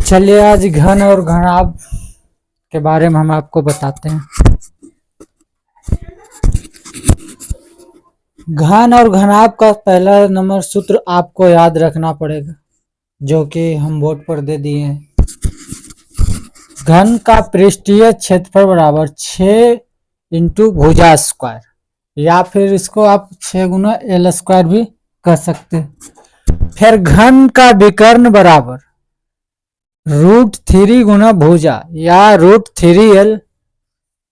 चलिए आज घन और घनाभ के बारे में हम आपको बताते हैं। घन और घनाभ का पहला नंबर सूत्र आपको याद रखना पड़ेगा, जो कि हम बोर्ड पर दे दिए हैं। घन का पृष्ठीय क्षेत्रफल बराबर 6 इंटू भुजा स्क्वायर, या फिर इसको आप 6 गुना एल स्क्वायर भी कर सकते हैं। फिर घन का विकर्ण बराबर √3 गुना भुजा या √3l।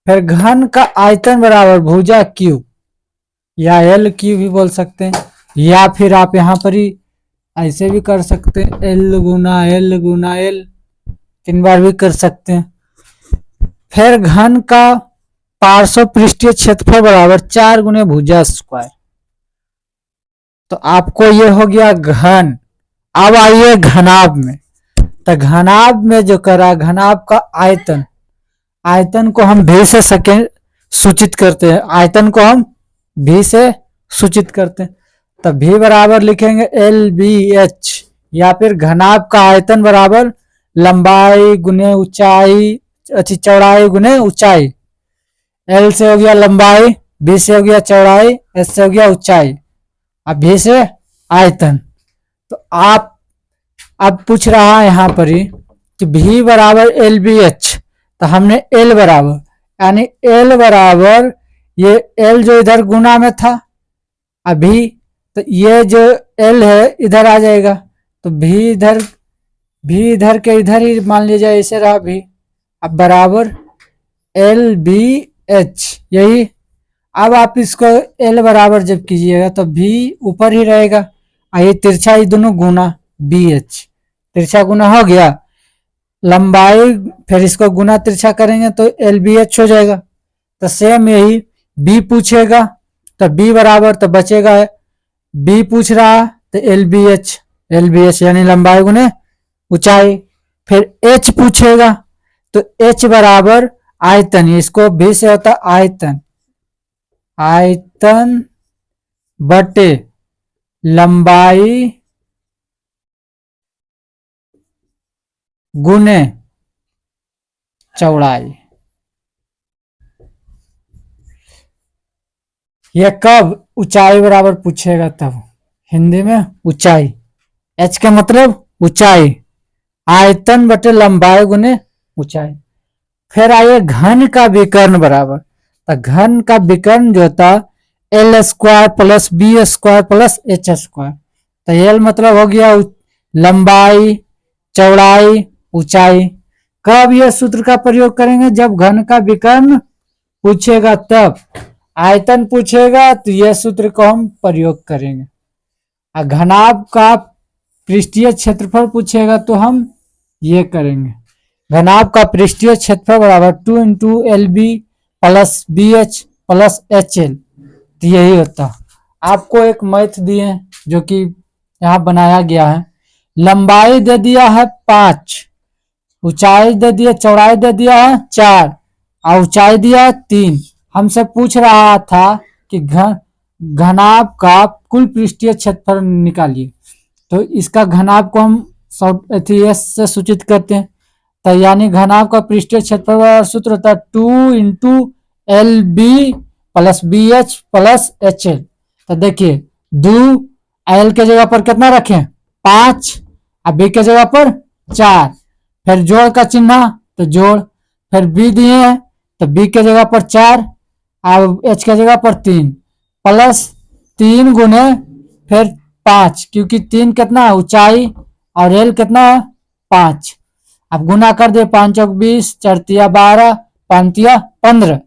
फिर घन का आयतन बराबर भुजा क्यूब या एल क्यूब भी बोल सकते हैं, या फिर आप यहाँ पर ही ऐसे भी कर सकते हैं, एल गुना एल 3 बार भी कर सकते हैं। फिर घन का पार्श्व पृष्ठीय क्षेत्रफल बराबर 4 गुने भुजा स्क्वायर। तो आपको ये हो गया घन। अब आइए घनाभ में। तो घनाभ में जो करा, घनाभ का आयतन, आयतन को हम भी से सेकेंड सूचित करते हैं, आयतन को हम भी से सूचित करते हैं। तो भी बराबर लिखेंगे LBH, या फिर घनाभ का आयतन बराबर लंबाई गुने ऊंचाई, अच्छी चौड़ाई गुने ऊंचाई। L से हो गया लंबाई, B से हो गया चौड़ाई, S से हो गया ऊंचाई, अब भी से आयतन। तो आप अब पूछ रहा है यहाँ पर ही कि भी बराबर LBH, तो हमने L बराबर, यानी L बराबर ये L जो इधर गुना में था अभी, तो ये जो L है इधर आ जाएगा, तो भी इधर के इधर ही मान लीजिए, ऐसे रहा भी। अब बराबर LBH, यही। अब आप इसको L बराबर जब कीजिएगा तो भी ऊपर ही रहेगा, ये तिरछा ही दोनों गुना BH, तिरछा गुना हो गया लंबाई, फिर इसको गुना तिरछा करेंगे तो LBH हो जाएगा। तो सेम यही B पूछेगा तो B बराबर, तो बचेगा B पूछ रहा तो LBH यानी लंबाई गुने ऊंचाई। फिर H पूछेगा तो H बराबर आयतन, इसको B से होता आयतन, आयतन बटे लंबाई गुने चौड़ाई। यह कब ऊंचाई बराबर पूछेगा, तब हिंदी में ऊंचाई, H का मतलब ऊंचाई, आयतन बटे लंबाई गुने ऊंचाई। फिर आइए घन का विकर्ण बराबर, तो घन का विकर्ण जो था L square plus B square plus H square. तो L मतलब हो गया लंबाई, चौड़ाई, ऊंचाई। कब यह सूत्र का प्रयोग करेंगे, जब घन का विकर्ण पूछेगा तब। आयतन पूछेगा तो यह सूत्र को हम प्रयोग करेंगे। घनाभ का पृष्ठीय क्षेत्रफल पूछेगा तो हम ये करेंगे। घनाभ का पृष्ठीय क्षेत्रफल बराबर 2 into LB plus BH plus HL, तो यही होता। आपको एक मैथ दिए जो कि यहाँ बनाया गया है। लंबाई दे दिया है 5, ऊंचाई दे दिया, चौड़ाई दे दिया है 4 और ऊंचाई दिया है 3। हमसे पूछ रहा था कि घनाभ का कुल पृष्ठीय क्षेत्रफल निकालिए, तो इसका घनाभ को हम S से सूचित करते हैं। तो यानी घनाभ का पृष्ठीय क्षेत्रफल सूत्र होता है 2 into LB plus BH plus HL। तो देखिए 2 L के जगह पर कितना रखें 5, अब B के जगह पर 4, फिर जोड़ का चिन्ह तो जोड़, फिर B दिए हैं तो B के जगह पर 4 और H के जगह पर 3 प्लस 3 गुने फिर 5, क्योंकि 3 कितना है ऊंचाई और L कितना है 5। अब गुना कर दे, 5 चौक 20, 4 तिया 12, 5 तिया 15,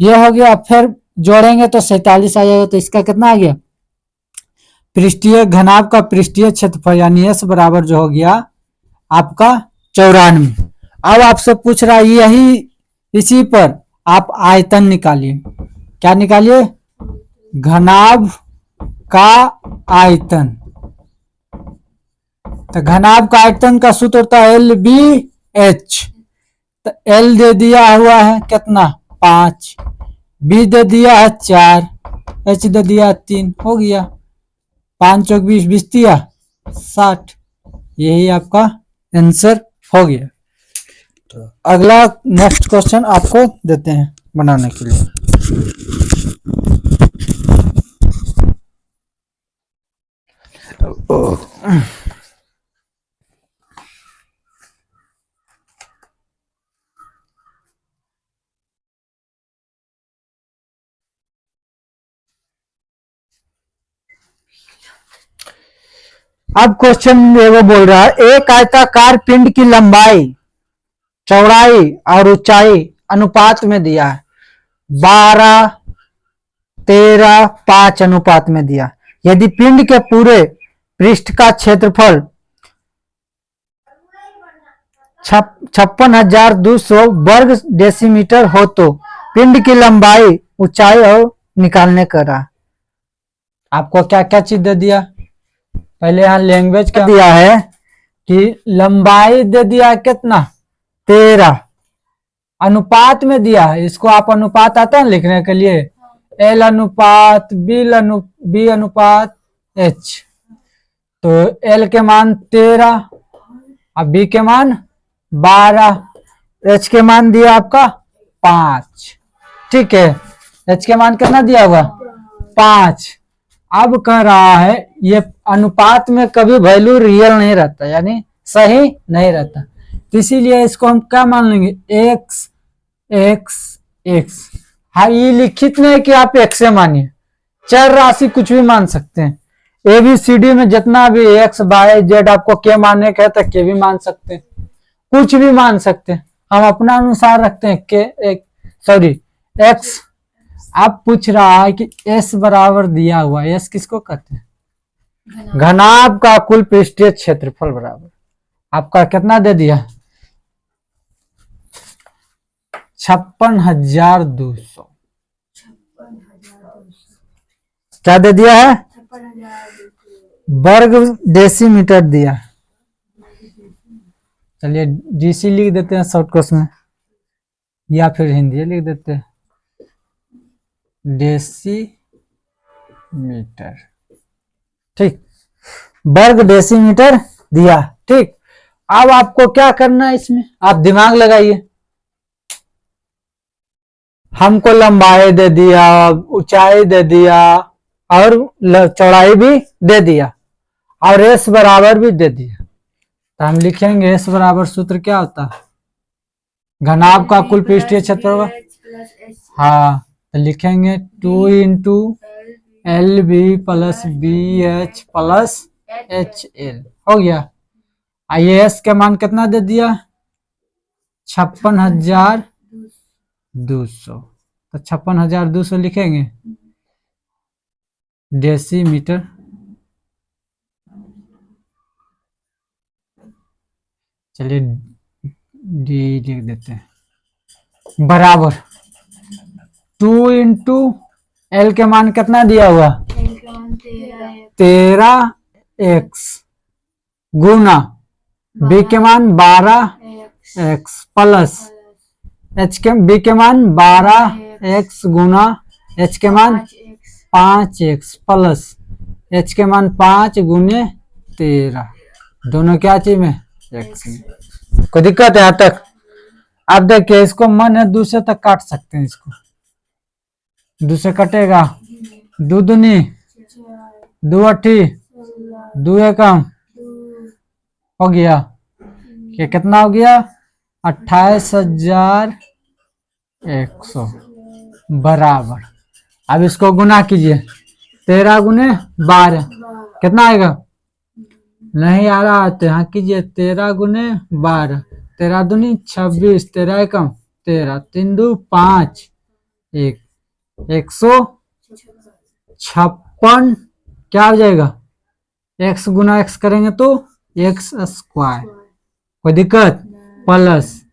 ये हो गया। फिर जोड़ेंगे तो 47 आ जाएगा। तो इसका कितना आ गया पृष्ठीय, घनाभ का पृष्ठीय क्षेत्रफल यानी S बराबर जो हो गया आपका 94। अब आपसे पूछ रहा है यही, इसी पर आप आयतन निकालिए। क्या निकालिए, घनाभ का आयतन। तो घनाभ का आयतन का सूत्र होता है LBH। तो L दे दिया हुआ है कितना 5, B दे दिया है 4, H दे दिया 3, हो गया 5 चौक 20, 20 तिया 60। यही आपका आंसर हो गया। तो अगला नेक्स्ट क्वेश्चन आपको देते हैं बनाने के लिए। अब क्वेश्चन वो बोल रहा है, एक आयताकार पिंड की लंबाई, चौड़ाई और ऊंचाई अनुपात में दिया है। 12, 13, 5 अनुपात में दिया। यदि पिंड के पूरे पृष्ठ का क्षेत्रफल 56,200 वर्ग डेसीमीटर हो तो पिंड की लंबाई, ऊंचाई और निकालने का रहा। आपको क्या क्या चीज दे दिया? पहले यहाँ लैंग्वेज क्या दिया है कि लंबाई दे दिया है कितना? 13। अनुपात में दिया है, इसको आप अनुपात आता है लिखने के लिए, L अनुपात B अनुपात H। तो L के मान 13 और B के मान 12, H के मान दिया आपका 5। ठीक है, H के मान कितना दिया हुआ? 5। अब कह रहा है ये अनुपात में कभी वैल्यू रियल नहीं रहता, यानी सही नहीं रहता, तो इसीलिए इसको हम क्या मान लेंगे? x x x। हाँ, ये लिखित नहीं कि आप x से मानिए, चर राशि कुछ भी मान सकते हैं। ABCD में जितना भी x y z आपको के मानने का है तो के भी मान सकते हैं, कुछ भी मान सकते हैं, हम अपना अनुसार रखते हैं के x। आप पूछ रहा है कि S बराबर दिया हुआ है, S किसको कहते हैं? घनाभ का कुल पृष्ठीय क्षेत्रफल बराबर आपका कितना दे दिया? 56,200। क्या दे दिया है? वर्ग डेसीमीटर दिया। चलिए DC लिख देते हैं शॉर्ट कोर्स में, या फिर हिंदी लिख देते हैं, डेसीमीटर। ठीक, वर्ग डेसीमीटर दिया। ठीक, अब आपको क्या करना है इसमें, आप दिमाग लगाइए। हमको लंबाई दे दिया, ऊंचाई दे दिया और चौड़ाई भी दे दिया और S बराबर भी दे दिया, तो हम लिखेंगे S बराबर सूत्र क्या होता है? घनाभ का कुल पृष्ठीय क्षेत्रफल। हाँ, तो लिखेंगे 2 into LB plus BH plus HL। हो गया। IAS के मान कितना दे दिया? 56,200। तो 56,200 लिखेंगे डेसीमीटर। चलिए D लिख देते हैं, बराबर 2 इंटू L के मान कितना दिया हुआ? 13x गुना B के मान 12x प्लस B के मान 12x गुना H के मान 5x प्लस H के मान 5 गुने 13। दोनों क्या चीज में? x में। कोई दिक्कत है यहाँ तक? आप देखिए, इसको मन है दूसरे तक काट सकते हैं, इसको दूसरे कटेगा, 2 दूनी 2 अठी 2 एकम हो गया, ये कितना हो गया? 28,100 बराबर। अब इसको गुना कीजिए, 13 गुने 12 कितना आएगा? नहीं आ रहा तो यहाँ कीजिए, 13 गुने 12, 13 दूनी 26, 13 एकम 13, 3 2 5, 156। क्या हो जाएगा? x गुना x करेंगे तो x स्क्वायर। कोई दिक्कत? प्लस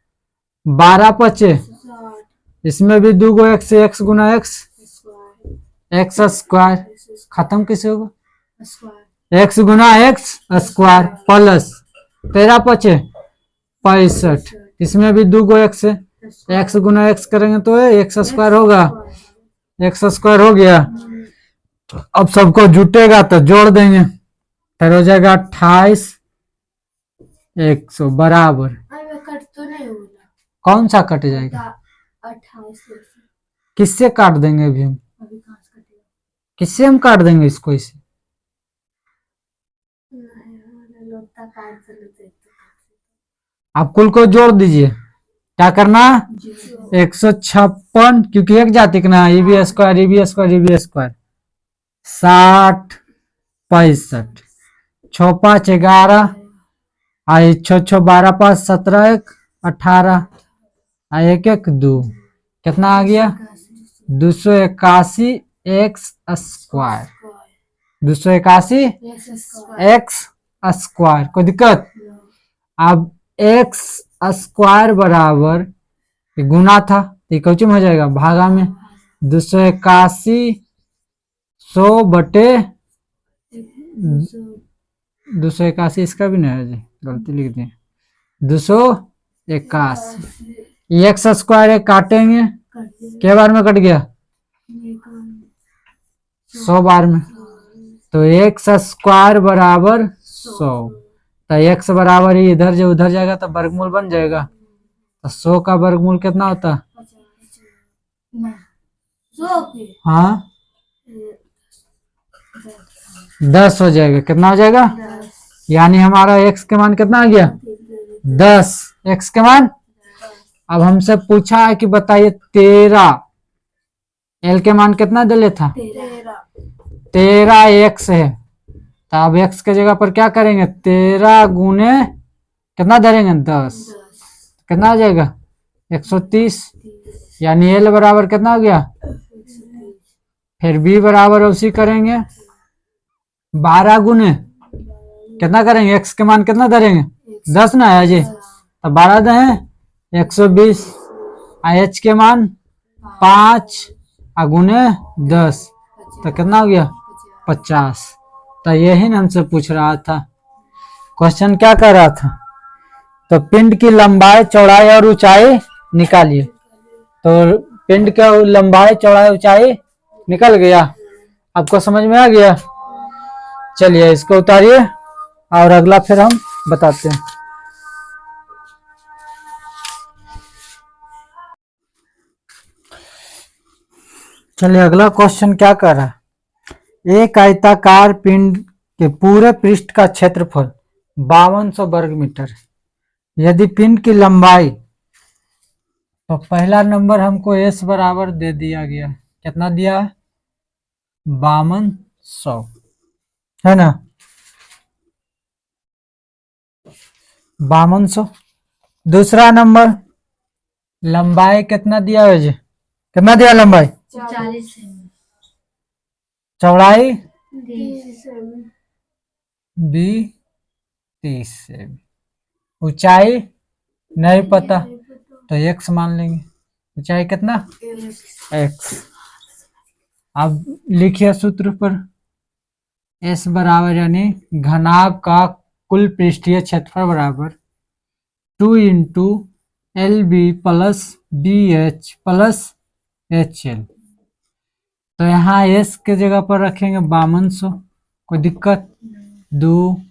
12 पचे, इसमें भी 2 गो x गुना x स्क्वायर, खत्म किसे होगा? x गुना x स्क्वायर प्लस 13 पचे 65, इसमें भी 2 गो x गुना x करेंगे तो x स्क्वायर होगा, x स्क्वायर हो गया। अब सबको जुटेगा तो जोड़ देंगे, फिर हो जाएगा 28 100 बराबर, अरे कट तो नहीं होगा। कौन सा कट जाएगा? 28 किससे काट देंगे अभी हम? अभी कहाँ से कटेगा? किससे हम काट देंगे इसको? इसे नहीं, लोटा काट से लेते हैं। आप कुल को जोड़ दीजिए। क्या करना? जीरो। 156, क्योंकि एक जाति का ना, ये भी स्क्वायर, ये भी स्क्वायर, ये भी स्क्वायर। 60, 65, 6 5 11, आई 6 6 12 5 17 1 18, आई 1 1 2, कितना आ गया? 281 एक्स स्क्वायर। 281 x square. कोई दिक्कत? अब एक्स स्क्वायर बराबर, ये गुना था तो ये कौची में हो जाएगा? भागा में। 281 100 बटे 281, इसका भी नहीं है जी, गलती लिख दी। 281 एक्स स्क्वायर एक काटेंगे, क्या बार में कट गया? 100 बार में। तो एक्स स्क्वायर बराबर 100, तो एक्स बराबर ही इधर जो उधर जाएगा तो वर्गमूल बन जाएगा। तो 100 का वर्गमूल कितना होता? हाँ 10 हो जाएगा। कितना हो जाएगा? यानी हमारा एक्स के मान कितना आ गया? 10 एक्स के मान। अब हमसे पूछा है कि बताइए 13 एल के मान कितना दे था? 13 एक्स है, तो अब एक्स के जगह पर क्या करेंगे? 13 गुने कितना धरेंगे? 10, कितना आ जाएगा? 130। यानी एल बराबर कितना हो गया? फिर बी बराबर उसी करेंगे, 12 गुने कितना करेंगे? एक्स के मान कितना धरेंगे? 10 ना है जी, तो 12 दे 120। एच के मान 5 गुने 10, तो कितना हो गया? 50। तो यही ना हमसे पूछ रहा था, क्वेश्चन क्या कर रहा था? तो पिंड की लंबाई चौड़ाई और ऊंचाई निकालिए। तो पिंड का लंबाई चौड़ाई ऊंचाई निकल गया, आपको समझ में आ गया? चलिए इसको उतारिए और अगला फिर हम बताते हैं। चलिए अगला क्वेश्चन क्या कर रहा है? एक आयताकार पिंड के पूरे पृष्ठ का क्षेत्रफल 5200 वर्ग मीटर है। यदि पिंड की लंबाई, तो पहला नंबर हमको एस बराबर दे दिया गया, कितना दिया है? 5200, है ना? 5200। दूसरा नंबर लंबाई कितना दिया है जी? कितना दिया लंबाई? 40 चौड़ाई 30 बी 30 से। ऊंचाई नहीं पता, तो एक्स मान लेंगे। ऊंचाई कितना? एक्स। अब लिखिए सूत्र पर, एस बराबर यानी घनाभ का कुल पृष्ठीय क्षेत्रफल बराबर 2 into L B plus B H plus H L. तो यहाँ एस के जगह पर रखेंगे 5200, कोई दिक्कत? 2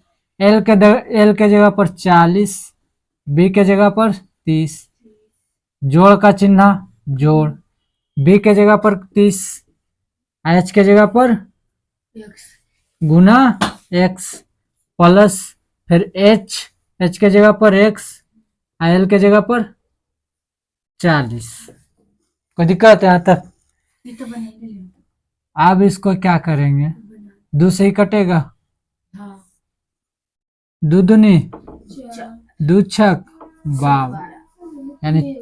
एल के जगह पर 40, बी के जगह पर 30, जोड़ का चिन्ह जोड़, बी के जगह पर 30, एच के जगह पर गुना एक्स प्लस फिर एच के जगह पर एक्स, एल के जगह पर 40। कोई दिक्कत है यहाँ तक? ये तो बनेगा। अब इसको क्या करेंगे? 2 से ही कटेगा, हाँ 2 दूनी 2 छक 52, यानी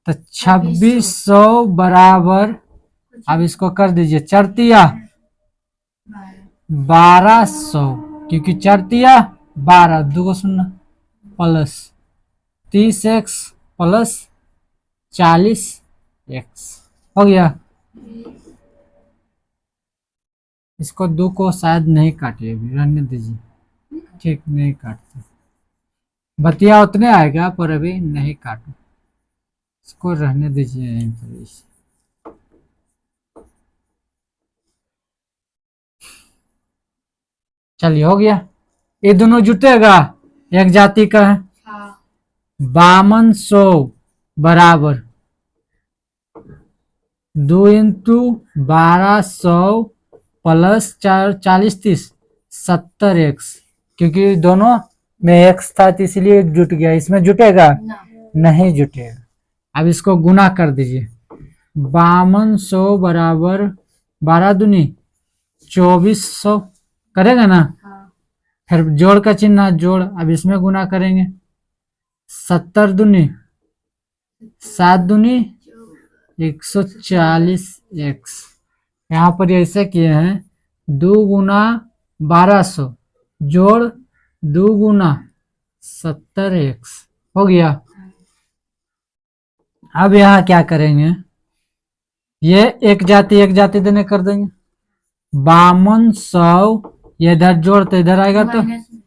तो 2600 बराबर। अब इसको कर दीजिए चरतिया 1200, क्योंकि चरतिया 12 2 को 0 प्लस 30 एक्स प्लस 40 एक्स हो गया। इसको 2 को शायद नहीं काटिए, रहने दीजिए, ठीक नहीं काटते, बतिया उतने आएगा पर अभी नहीं काटो, इसको रहने दीजिए यहीं पर। चलिए हो गया, ये दोनों जुटेगा एक जाति का है। हाँ 5200 बराबर 2 इंटू 1200 प्लस 40 30 70x, क्योंकि दोनों में x था तो इसलिए जुट गया, इसमें जुटेगा ना नहीं जुटेगा। अब इसको गुना कर दीजिए। 5200 बराबर 12 दूनी 2400 करेगा ना, हाँ फिर जोड़ का चिन्ह जोड़, अब इसमें गुना करेंगे। 70 दूनी 7 दूनी 140x। यहाँ पर ऐसे किए हैं 2 गुना 1200 जोड़ 2 गुना 70x हो गया। अब यहाँ क्या करेंगे, ये एक जाति देने कर देंगे। 5200 ये इधर जोड़ तो इधर आएगा तो माइनस में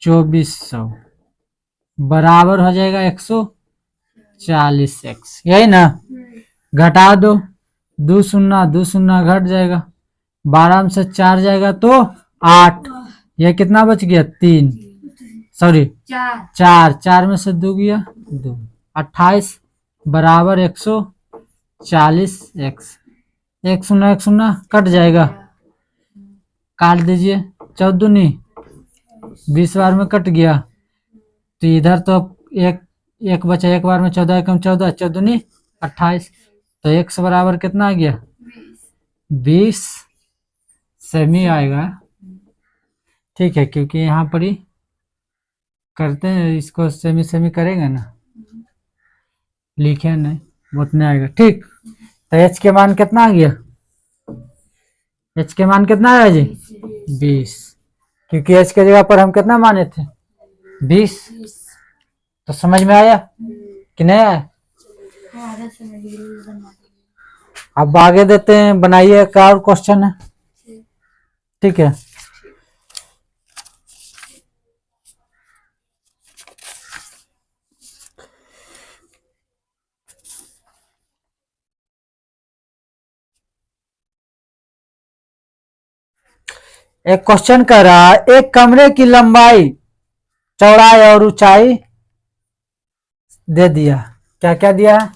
2400 बराबर हो जाएगा 140x, यही ना। घटा दो, 2 शून्य 2 शून्य घट जाएगा, 12 में से 4 जाएगा तो 8, ये कितना बच गया 3, सॉरी चार 4 में से 2 गया 2, 28 बराबर 140x। 1 शून्य 1 शून्य कट जाएगा, काट दीजिए। 14 दूनी 20 बार में कट गया, तो इधर तो एक बचा, एक बार में 14 एकम 14, 14 दूनी 28, तो x बराबर कितना आ गया 20 सेमी आएगा। ठीक है, क्योंकि यहाँ पर ही करते हैं, इसको सेमी सेमी करेगा ना, लिखे नहीं उतने आएगा। ठीक, तो h के मान कितना आ गया, h के मान कितना आया जी 20, क्योंकि h के जगह पर हम कितना माने थे 20। तो समझ में आया कि नहीं आया। अब आगे देते हैं, बनाइए क्या और क्वेश्चन है। ठीक है, एक क्वेश्चन कह रहा है एक कमरे की लंबाई चौड़ाई और ऊंचाई दे दिया। क्या क्या दिया है,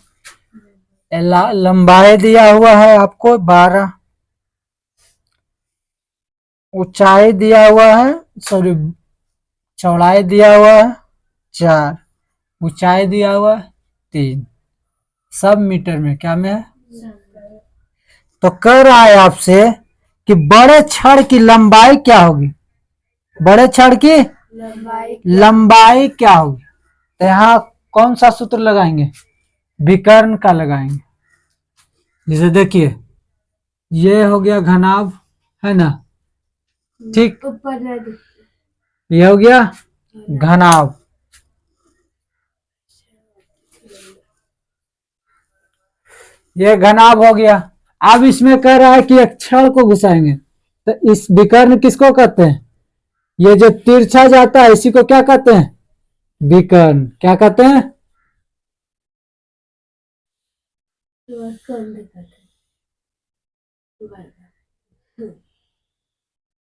लंबाई दिया हुआ है आपको 12, ऊंचाई दिया हुआ है, सॉरी चौड़ाई दिया हुआ है 4, ऊंचाई दिया हुआ है 3, सब मीटर में क्या में है। तो कह रहा है आपसे कि बड़े छड़ की लंबाई क्या होगी, बड़े छड़ की लंबाई क्या होगी। तो यहाँ कौन सा सूत्र लगाएंगे, विकर्ण का लगाएंगे। जैसे देखिए ये हो गया घनाभ है ना, ठीक, ये हो गया घनाभ, ये घनाभ हो गया। अब इसमें कह रहा है कि एक छड़ को घुसाएंगे, तो इस विकर्ण किसको कहते हैं, ये जो तिरछा जाता है इसी को क्या कहते हैं विकर्ण। क्या कहते हैं,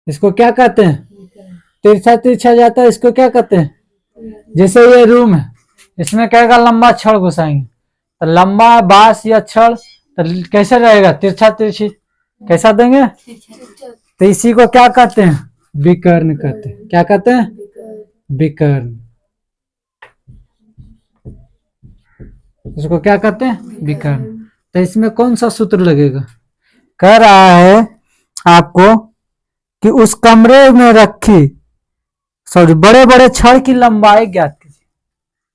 इसको क्या कहते हैं, तिरछा तिरछा जाता है इसको क्या कहते हैं। जैसे ये रूम है, इसमें कहेगा लंबा छड़ घुसाएंगे, तो लंबा बांस या छड़ तो कैसे रहेगा, तिरछा तिरछी कैसा देंगे, तो इसी को क्या कहते हैं विकर्ण कहते हैं। क्या कहते हैं विकर्ण, इसको क्या कहते हैं विकर्ण। तो इसमें कौन सा सूत्र लगेगा, कह रहा है आपको कि उस कमरे में रखी सॉरी बड़े बड़े छड़ की लंबाई ज्ञात कीजिए।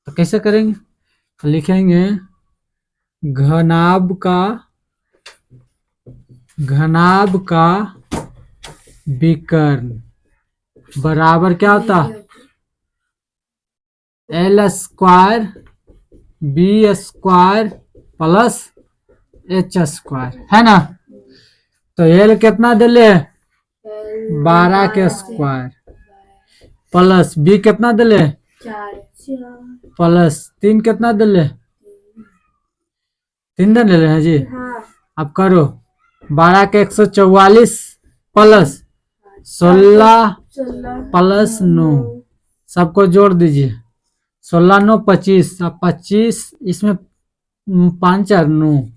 तो कैसे करेंगे, तो लिखेंगे घनाभ का विकर्ण बराबर क्या होता, L square B square plus H square है ना। तो L कितना दिले 12 के स्क्वायर प्लस बी कितना दिले प्लस 3 कितना दिले 3 दिन ले रहे हैं जी। अब करो 12 के 144 प्लस 16 प्लस 9 सबको जोड़ दीजिए। 16 9 25, अब 25 इसमें 5 4 9,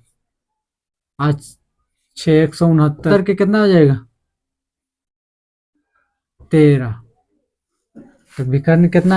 आज 6 169 के कितना हो जाएगा? 13। तो विकर्ण कितना